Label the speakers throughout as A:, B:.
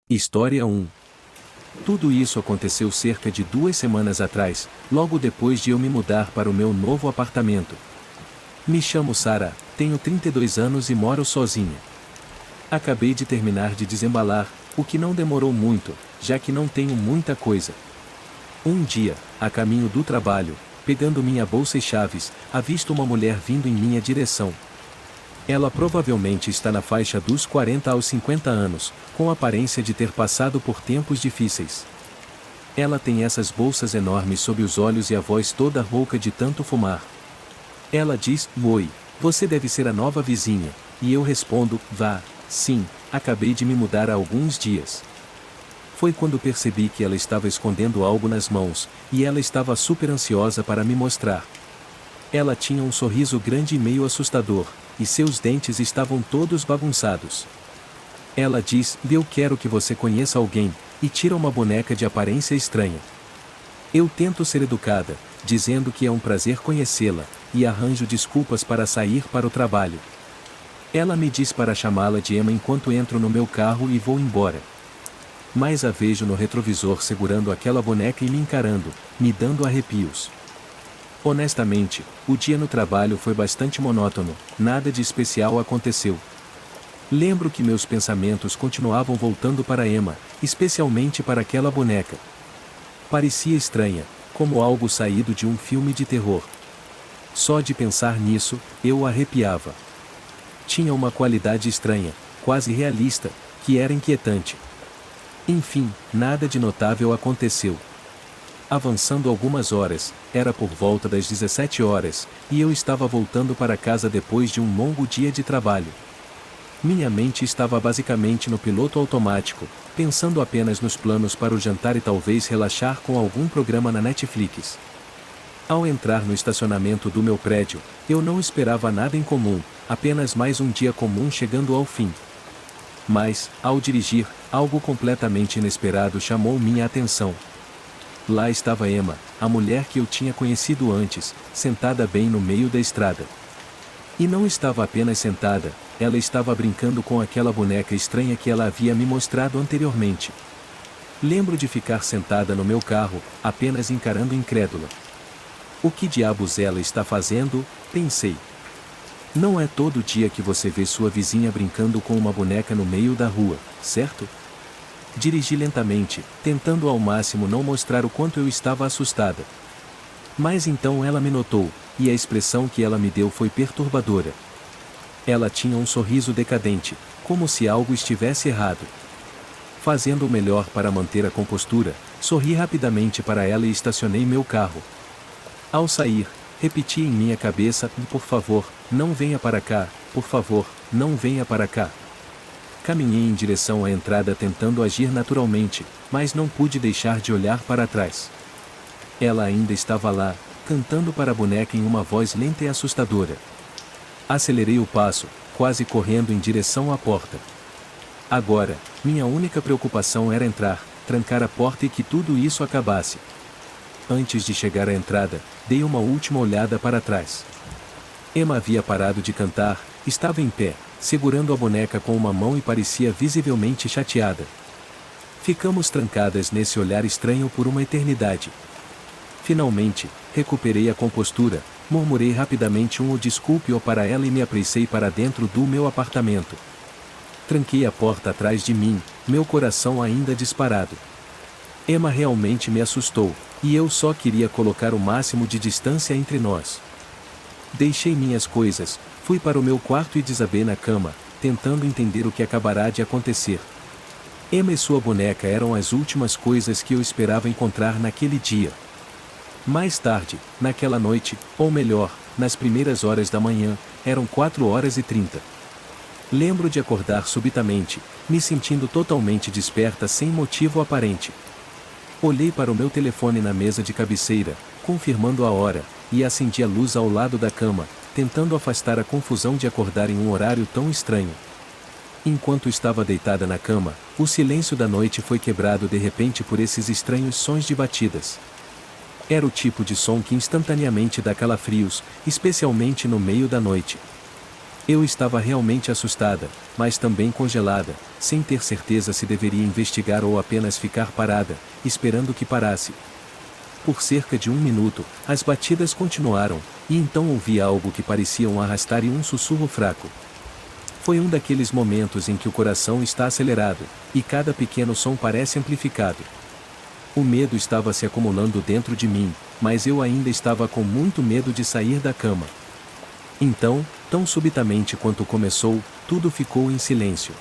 A: História 1. Tudo isso aconteceu cerca de 2 semanas atrás, logo depois de eu me mudar para o meu novo apartamento. Me chamo Sarah, tenho 32 anos e moro sozinha. Acabei de terminar de desembalar, o que não demorou muito, já que não tenho muita coisa. Um dia, a caminho do trabalho, pegando minha bolsa e chaves, avisto uma mulher vindo em minha direção. Ela provavelmente está na faixa dos 40 aos 50 anos, com aparência de ter passado por tempos difíceis. Ela tem essas bolsas enormes sob os olhos e a voz toda rouca de tanto fumar. Ela diz: "Oi, você deve ser a nova vizinha", e eu respondo: "Vá, sim, acabei de me mudar há alguns dias." Foi quando percebi que ela estava escondendo algo nas mãos, e ela estava super ansiosa para me mostrar. Ela tinha um sorriso grande e meio assustador, e seus dentes estavam todos bagunçados. Ela diz: "Eu quero que você conheça alguém", e tira uma boneca de aparência estranha. Eu tento ser educada, dizendo que é um prazer conhecê-la, e arranjo desculpas para sair para o trabalho. Ela me diz para chamá-la de Emma enquanto entro no meu carro e vou embora. Mas a vejo no retrovisor segurando aquela boneca e me encarando, me dando arrepios. Honestamente, o dia no trabalho foi bastante monótono, nada de especial aconteceu. Lembro que meus pensamentos continuavam voltando para Emma, especialmente para aquela boneca. Parecia estranha, como algo saído de um filme de terror. Só de pensar nisso, eu arrepiava. Tinha uma qualidade estranha, quase realista, que era inquietante. Enfim, nada de notável aconteceu. Avançando algumas horas, era por volta das 17 horas, e eu estava voltando para casa depois de um longo dia de trabalho. Minha mente estava basicamente no piloto automático, pensando apenas nos planos para o jantar e talvez relaxar com algum programa na Netflix. Ao entrar no estacionamento do meu prédio, eu não esperava nada em comum, apenas mais um dia comum chegando ao fim. Mas, ao dirigir, algo completamente inesperado chamou minha atenção. Lá estava Emma, a mulher que eu tinha conhecido antes, sentada bem no meio da estrada. E não estava apenas sentada, ela estava brincando com aquela boneca estranha que ela havia me mostrado anteriormente. Lembro de ficar sentada no meu carro, apenas encarando incrédula. O que diabos ela está fazendo? Pensei. Não é todo dia que você vê sua vizinha brincando com uma boneca no meio da rua, certo? Dirigi lentamente, tentando ao máximo não mostrar o quanto eu estava assustada. Mas então ela me notou, e a expressão que ela me deu foi perturbadora. Ela tinha um sorriso decadente, como se algo estivesse errado. Fazendo o melhor para manter a compostura, sorri rapidamente para ela e estacionei meu carro. Ao sair, repeti em minha cabeça: "Por favor, não venha para cá, por favor, não venha para cá." Caminhei em direção à entrada tentando agir naturalmente, mas não pude deixar de olhar para trás. Ela ainda estava lá, cantando para a boneca em uma voz lenta e assustadora. Acelerei o passo, quase correndo em direção à porta. Agora, minha única preocupação era entrar, trancar a porta e que tudo isso acabasse. Antes de chegar à entrada, dei uma última olhada para trás. Emma havia parado de cantar, estava em pé, segurando a boneca com uma mão e parecia visivelmente chateada. Ficamos trancadas nesse olhar estranho por uma eternidade. Finalmente, recuperei a compostura, murmurei rapidamente desculpe-o para ela e me apressei para dentro do meu apartamento. Tranquei a porta atrás de mim, meu coração ainda disparado. Emma realmente me assustou, e eu só queria colocar o máximo de distância entre nós. Deixei minhas coisas, fui para o meu quarto e desabei na cama, tentando entender o que acabará de acontecer. Emma e sua boneca eram as últimas coisas que eu esperava encontrar naquele dia. Mais tarde, naquela noite, ou melhor, nas primeiras horas da manhã, eram 4h30. Lembro de acordar subitamente, me sentindo totalmente desperta sem motivo aparente. Olhei para o meu telefone na mesa de cabeceira, confirmando a hora, e acendi a luz ao lado da cama, tentando afastar a confusão de acordar em um horário tão estranho. Enquanto estava deitada na cama, o silêncio da noite foi quebrado de repente por esses estranhos sons de batidas. Era o tipo de som que instantaneamente dá calafrios, especialmente no meio da noite. Eu estava realmente assustada, mas também congelada, sem ter certeza se deveria investigar ou apenas ficar parada, esperando que parasse. Por cerca de 1 minuto, as batidas continuaram, e então ouvi algo que parecia um arrastar e um sussurro fraco. Foi um daqueles momentos em que o coração está acelerado, e cada pequeno som parece amplificado. O medo estava se acumulando dentro de mim, mas eu ainda estava com muito medo de sair da cama. Então, tão subitamente quanto começou, tudo ficou em silêncio.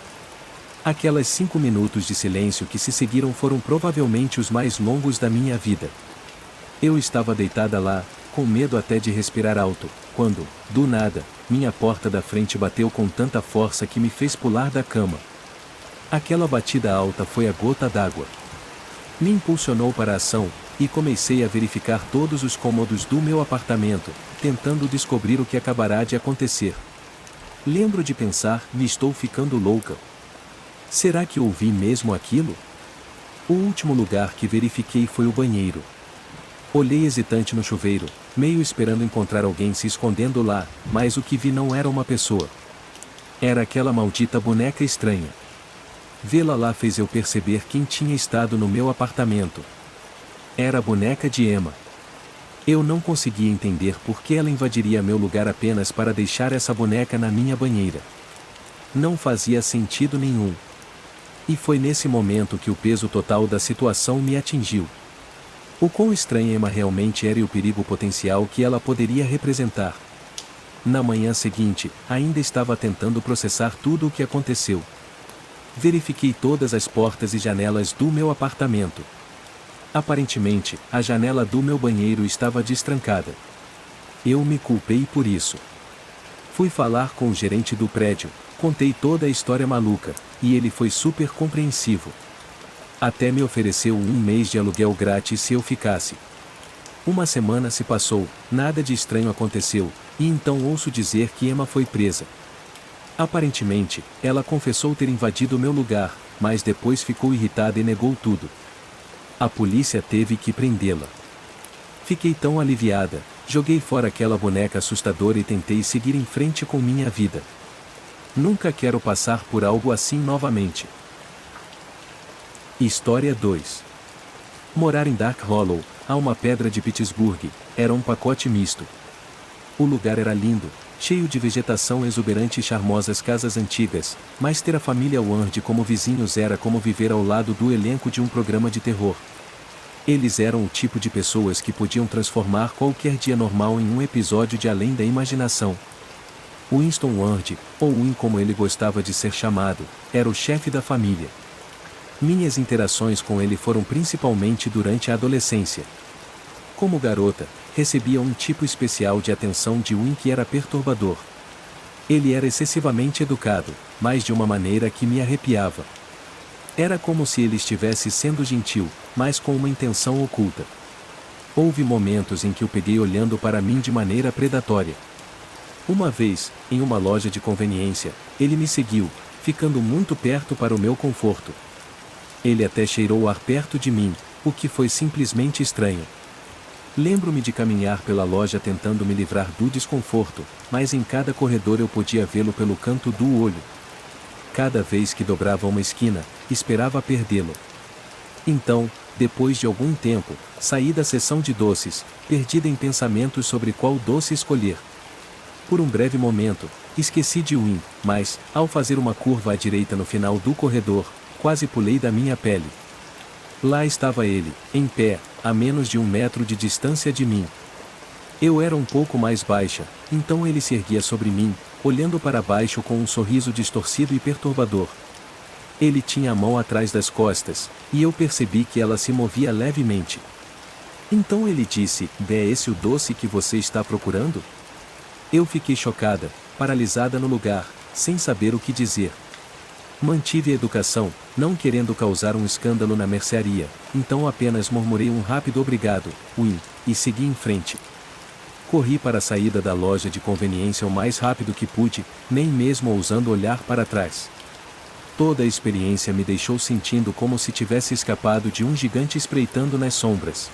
A: Aquelas 5 minutos de silêncio que se seguiram foram provavelmente os mais longos da minha vida. Eu estava deitada lá, com medo até de respirar alto, quando, do nada, minha porta da frente bateu com tanta força que me fez pular da cama. Aquela batida alta foi a gota d'água. Me impulsionou para a ação, e comecei a verificar todos os cômodos do meu apartamento, tentando descobrir o que acabará de acontecer. Lembro de pensar, me estou ficando louca. Será que ouvi mesmo aquilo? O último lugar que verifiquei foi o banheiro. Olhei hesitante no chuveiro, meio esperando encontrar alguém se escondendo lá, mas o que vi não era uma pessoa. Era aquela maldita boneca estranha. Vê-la lá fez eu perceber quem tinha estado no meu apartamento. Era a boneca de Emma. Eu não conseguia entender por que ela invadiria meu lugar apenas para deixar essa boneca na minha banheira. Não fazia sentido nenhum. E foi nesse momento que o peso total da situação me atingiu. O quão estranha Emma realmente era e o perigo potencial que ela poderia representar. Na manhã seguinte, ainda estava tentando processar tudo o que aconteceu. Verifiquei todas as portas e janelas do meu apartamento. Aparentemente, a janela do meu banheiro estava destrancada. Eu me culpei por isso. Fui falar com o gerente do prédio, contei toda a história maluca, e ele foi super compreensivo. Até me ofereceu 1 mês de aluguel grátis se eu ficasse. Uma semana se passou, nada de estranho aconteceu, e então ouço dizer que Emma foi presa. Aparentemente, ela confessou ter invadido meu lugar, mas depois ficou irritada e negou tudo. A polícia teve que prendê-la. Fiquei tão aliviada, joguei fora aquela boneca assustadora e tentei seguir em frente com minha vida. Nunca quero passar por algo assim novamente. História 2. Morar em Dark Hollow, a uma pedra de Pittsburgh, era um pacote misto. O lugar era lindo, cheio de vegetação exuberante e charmosas casas antigas, mas ter a família Ward como vizinhos era como viver ao lado do elenco de um programa de terror. Eles eram o tipo de pessoas que podiam transformar qualquer dia normal em um episódio de Além da Imaginação. Winston Ward, ou Win como ele gostava de ser chamado, era o chefe da família. Minhas interações com ele foram principalmente durante a adolescência. Como garota, recebia um tipo especial de atenção de Win que era perturbador. Ele era excessivamente educado, mas de uma maneira que me arrepiava. Era como se ele estivesse sendo gentil, mas com uma intenção oculta. Houve momentos em que o peguei olhando para mim de maneira predatória. Uma vez, em uma loja de conveniência, ele me seguiu, ficando muito perto para o meu conforto. Ele até cheirou o ar perto de mim, o que foi simplesmente estranho. Lembro-me de caminhar pela loja tentando me livrar do desconforto, mas em cada corredor eu podia vê-lo pelo canto do olho. Cada vez que dobrava uma esquina, esperava perdê-lo. Então, depois de algum tempo, saí da seção de doces, perdida em pensamentos sobre qual doce escolher. Por um breve momento, esqueci de Win, mas, ao fazer uma curva à direita no final do corredor, quase pulei da minha pele. Lá estava ele, em pé, a menos de 1 metro de distância de mim. Eu era um pouco mais baixa, então ele se erguia sobre mim, olhando para baixo com um sorriso distorcido e perturbador. Ele tinha a mão atrás das costas, e eu percebi que ela se movia levemente. Então ele disse: "É esse o doce que você está procurando?" Eu fiquei chocada, paralisada no lugar, sem saber o que dizer. Mantive a educação, não querendo causar um escândalo na mercearia, então apenas murmurei um rápido obrigado, Win, e segui em frente. Corri para a saída da loja de conveniência o mais rápido que pude, nem mesmo ousando olhar para trás. Toda a experiência me deixou sentindo como se tivesse escapado de um gigante espreitando nas sombras.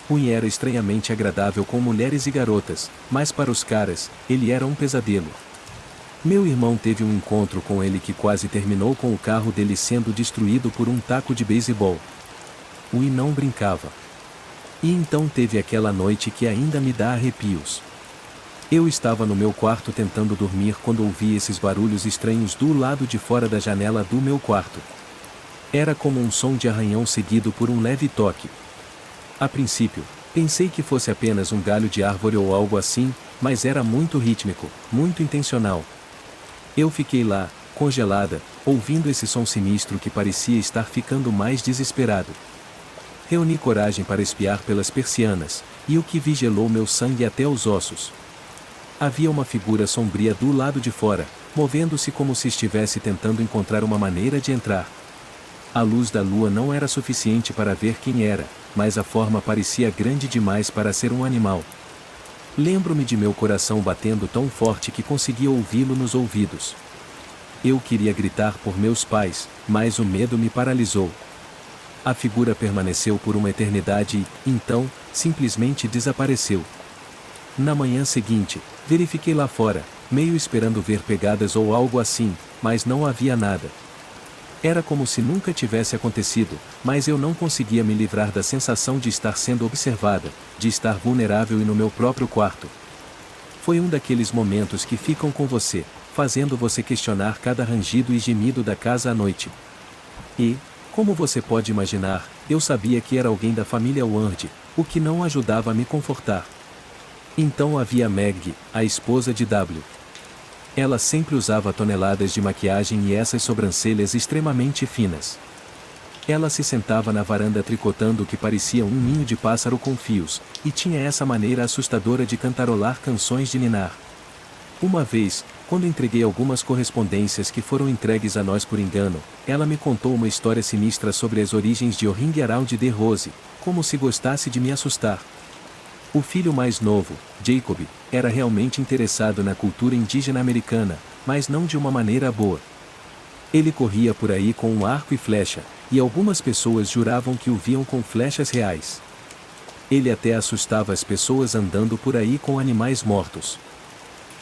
A: Win era estranhamente agradável com mulheres e garotas, mas para os caras, ele era um pesadelo. Meu irmão teve um encontro com ele que quase terminou com o carro dele sendo destruído por um taco de beisebol. O I não brincava. E então teve aquela noite que ainda me dá arrepios. Eu estava no meu quarto tentando dormir quando ouvi esses barulhos estranhos do lado de fora da janela do meu quarto. Era como um som de arranhão seguido por um leve toque. A princípio, pensei que fosse apenas um galho de árvore ou algo assim, mas era muito rítmico, muito intencional. Eu fiquei lá, congelada, ouvindo esse som sinistro que parecia estar ficando mais desesperado. Reuni coragem para espiar pelas persianas, e o que vi gelou meu sangue até os ossos. Havia uma figura sombria do lado de fora, movendo-se como se estivesse tentando encontrar uma maneira de entrar. A luz da lua não era suficiente para ver quem era, mas a forma parecia grande demais para ser um animal. Lembro-me de meu coração batendo tão forte que conseguia ouvi-lo nos ouvidos. Eu queria gritar por meus pais, mas o medo me paralisou. A figura permaneceu por uma eternidade e, então, simplesmente desapareceu. Na manhã seguinte, verifiquei lá fora, meio esperando ver pegadas ou algo assim, mas não havia nada. Era como se nunca tivesse acontecido, mas eu não conseguia me livrar da sensação de estar sendo observada, de estar vulnerável e no meu próprio quarto. Foi um daqueles momentos que ficam com você, fazendo você questionar cada rangido e gemido da casa à noite. E, como você pode imaginar, eu sabia que era alguém da família Ward, o que não ajudava a me confortar. Então havia Meg, a esposa de W. Ela sempre usava toneladas de maquiagem e essas sobrancelhas extremamente finas. Ela se sentava na varanda tricotando o que parecia um ninho de pássaro com fios, e tinha essa maneira assustadora de cantarolar canções de ninar. Uma vez, quando entreguei algumas correspondências que foram entregues a nós por engano, ela me contou uma história sinistra sobre as origens de O Ring Around the Rose, como se gostasse de me assustar. O filho mais novo, Jacob, era realmente interessado na cultura indígena americana, mas não de uma maneira boa. Ele corria por aí com um arco e flecha, e algumas pessoas juravam que o viam com flechas reais. Ele até assustava as pessoas andando por aí com animais mortos.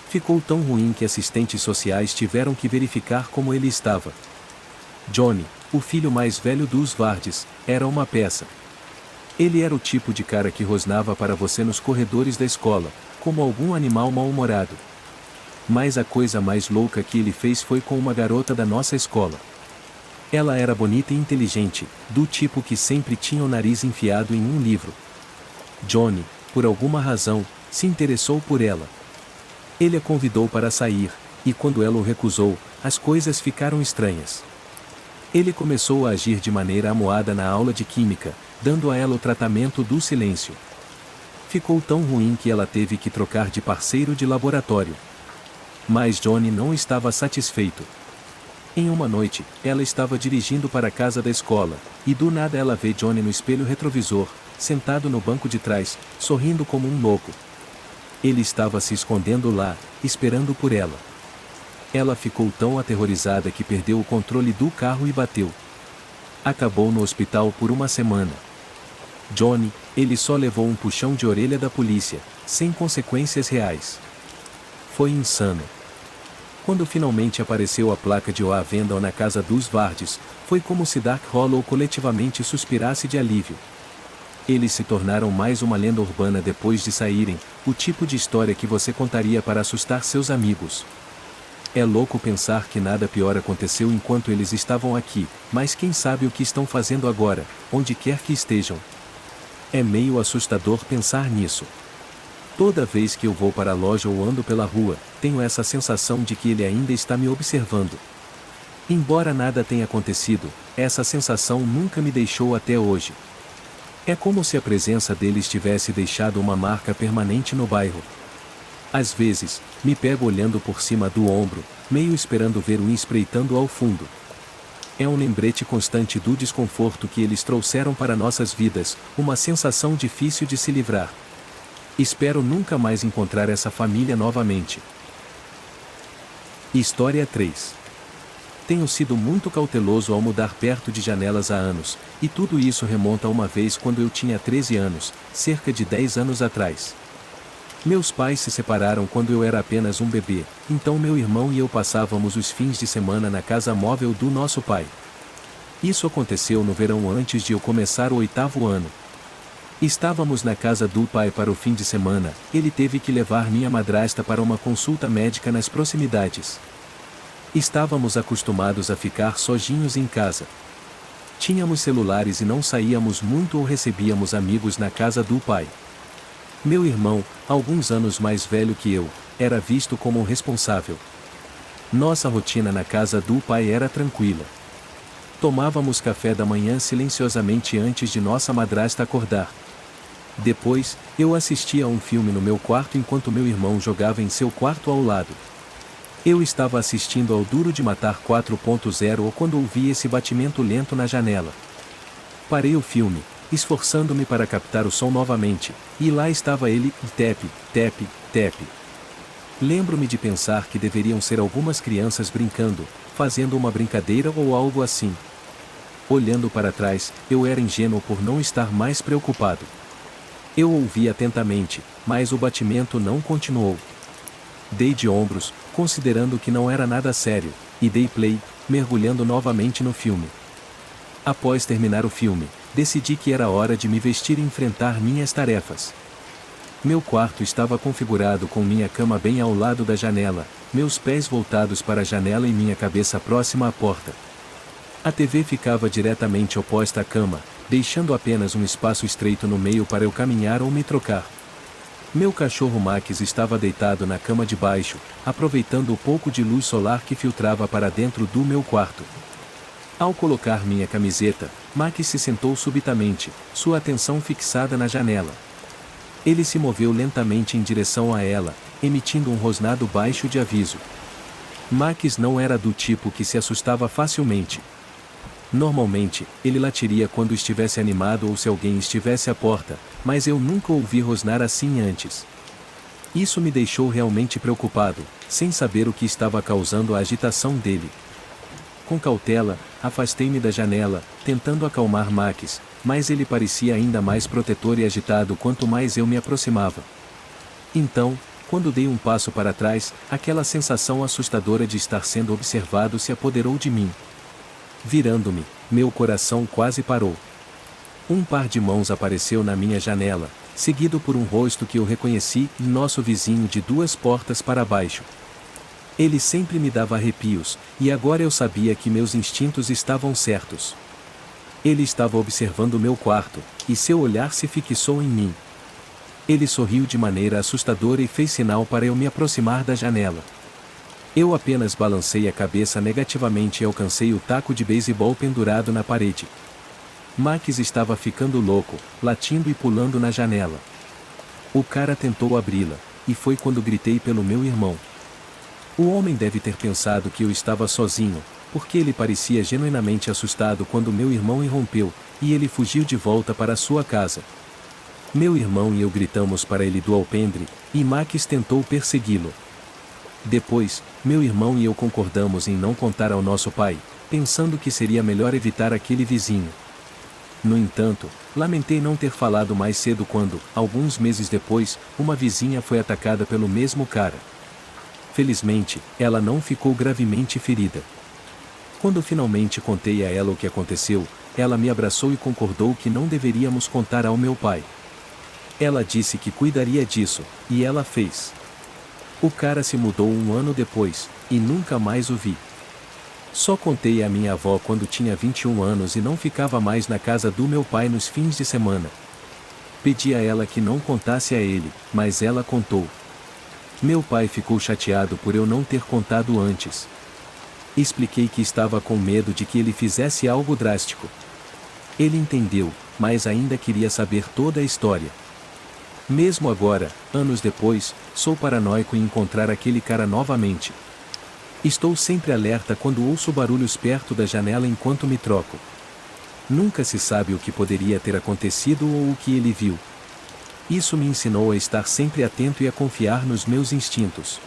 A: Ficou tão ruim que assistentes sociais tiveram que verificar como ele estava. Johnny, o filho mais velho dos Vardes, era uma peça. Ele era o tipo de cara que rosnava para você nos corredores da escola, como algum animal mal-humorado. Mas a coisa mais louca que ele fez foi com uma garota da nossa escola. Ela era bonita e inteligente, do tipo que sempre tinha o nariz enfiado em um livro. Johnny, por alguma razão, se interessou por ela. Ele a convidou para sair, e quando ela o recusou, as coisas ficaram estranhas. Ele começou a agir de maneira amuada na aula de química, dando a ela o tratamento do silêncio. Ficou tão ruim que ela teve que trocar de parceiro de laboratório. Mas Johnny não estava satisfeito. Em uma noite, ela estava dirigindo para a casa da escola, e do nada ela vê Johnny no espelho retrovisor, sentado no banco de trás, sorrindo como um louco. Ele estava se escondendo lá, esperando por ela. Ela ficou tão aterrorizada que perdeu o controle do carro e bateu. Acabou no hospital por uma semana. Johnny, ele só levou um puxão de orelha da polícia, sem consequências reais. Foi insano. Quando finalmente apareceu a placa de O à venda na casa dos Vardes, foi como se Dark Hollow coletivamente suspirasse de alívio. Eles se tornaram mais uma lenda urbana depois de saírem, o tipo de história que você contaria para assustar seus amigos. É louco pensar que nada pior aconteceu enquanto eles estavam aqui, mas quem sabe o que estão fazendo agora, onde quer que estejam. É meio assustador pensar nisso. Toda vez que eu vou para a loja ou ando pela rua, tenho essa sensação de que ele ainda está me observando. Embora nada tenha acontecido, essa sensação nunca me deixou até hoje. É como se a presença dele tivesse deixado uma marca permanente no bairro. Às vezes, me pego olhando por cima do ombro, meio esperando ver o espreitando ao fundo. É um lembrete constante do desconforto que eles trouxeram para nossas vidas, uma sensação difícil de se livrar. Espero nunca mais encontrar essa família novamente. História 3. Tenho sido muito cauteloso ao mudar perto de janelas há anos, e tudo isso remonta a uma vez quando eu tinha 13 anos, cerca de 10 anos atrás. Meus pais se separaram quando eu era apenas um bebê, então meu irmão e eu passávamos os fins de semana na casa móvel do nosso pai. Isso aconteceu no verão antes de eu começar o 8º ano. Estávamos na casa do pai para o fim de semana, ele teve que levar minha madrasta para uma consulta médica nas proximidades. Estávamos acostumados a ficar sozinhos em casa. Tínhamos celulares e não saíamos muito ou recebíamos amigos na casa do pai. Meu irmão, alguns anos mais velho que eu, era visto como o responsável. Nossa rotina na casa do pai era tranquila. Tomávamos café da manhã silenciosamente antes de nossa madrasta acordar. Depois, eu assistia a um filme no meu quarto enquanto meu irmão jogava em seu quarto ao lado. Eu estava assistindo ao Duro de Matar 4.0 quando ouvi esse batimento lento na janela. Parei o filme, esforçando-me para captar o som novamente, e lá estava ele, tepe, tepe, tepe. Lembro-me de pensar que deveriam ser algumas crianças brincando, fazendo uma brincadeira ou algo assim. Olhando para trás, eu era ingênuo por não estar mais preocupado. Eu ouvi atentamente, mas o batimento não continuou. Dei de ombros, considerando que não era nada sério, e dei play, mergulhando novamente no filme. Após terminar o filme, decidi que era hora de me vestir e enfrentar minhas tarefas. Meu quarto estava configurado com minha cama bem ao lado da janela, meus pés voltados para a janela e minha cabeça próxima à porta. A TV ficava diretamente oposta à cama, deixando apenas um espaço estreito no meio para eu caminhar ou me trocar. Meu cachorro Max estava deitado na cama de baixo, aproveitando o pouco de luz solar que filtrava para dentro do meu quarto. Ao colocar minha camiseta, Max se sentou subitamente, sua atenção fixada na janela. Ele se moveu lentamente em direção a ela, emitindo um rosnado baixo de aviso. Max não era do tipo que se assustava facilmente. Normalmente, ele latiria quando estivesse animado ou se alguém estivesse à porta, mas eu nunca ouvi rosnar assim antes. Isso me deixou realmente preocupado, sem saber o que estava causando a agitação dele. Com cautela, afastei-me da janela, tentando acalmar Max, mas ele parecia ainda mais protetor e agitado quanto mais eu me aproximava. Então, quando dei um passo para trás, aquela sensação assustadora de estar sendo observado se apoderou de mim. Virando-me, meu coração quase parou. Um par de mãos apareceu na minha janela, seguido por um rosto que eu reconheci, nosso vizinho de 2 portas para baixo. Ele sempre me dava arrepios, e agora eu sabia que meus instintos estavam certos. Ele estava observando meu quarto, e seu olhar se fixou em mim. Ele sorriu de maneira assustadora e fez sinal para eu me aproximar da janela. Eu apenas balancei a cabeça negativamente e alcancei o taco de beisebol pendurado na parede. Max estava ficando louco, latindo e pulando na janela. O cara tentou abri-la, e foi quando gritei pelo meu irmão. O homem deve ter pensado que eu estava sozinho, porque ele parecia genuinamente assustado quando meu irmão irrompeu, e ele fugiu de volta para sua casa. Meu irmão e eu gritamos para ele do alpendre, e Max tentou persegui-lo. Depois, meu irmão e eu concordamos em não contar ao nosso pai, pensando que seria melhor evitar aquele vizinho. No entanto, lamentei não ter falado mais cedo quando, alguns meses depois, uma vizinha foi atacada pelo mesmo cara. Felizmente, ela não ficou gravemente ferida. Quando finalmente contei a ela o que aconteceu, ela me abraçou e concordou que não deveríamos contar ao meu pai. Ela disse que cuidaria disso, e ela fez. O cara se mudou um ano depois, e nunca mais o vi. Só contei à minha avó quando tinha 21 anos e não ficava mais na casa do meu pai nos fins de semana. Pedi a ela que não contasse a ele, mas ela contou. Meu pai ficou chateado por eu não ter contado antes. Expliquei que estava com medo de que ele fizesse algo drástico. Ele entendeu, mas ainda queria saber toda a história. Mesmo agora, anos depois, sou paranoico em encontrar aquele cara novamente. Estou sempre alerta quando ouço barulhos perto da janela enquanto me troco. Nunca se sabe o que poderia ter acontecido ou o que ele viu. Isso me ensinou a estar sempre atento e a confiar nos meus instintos.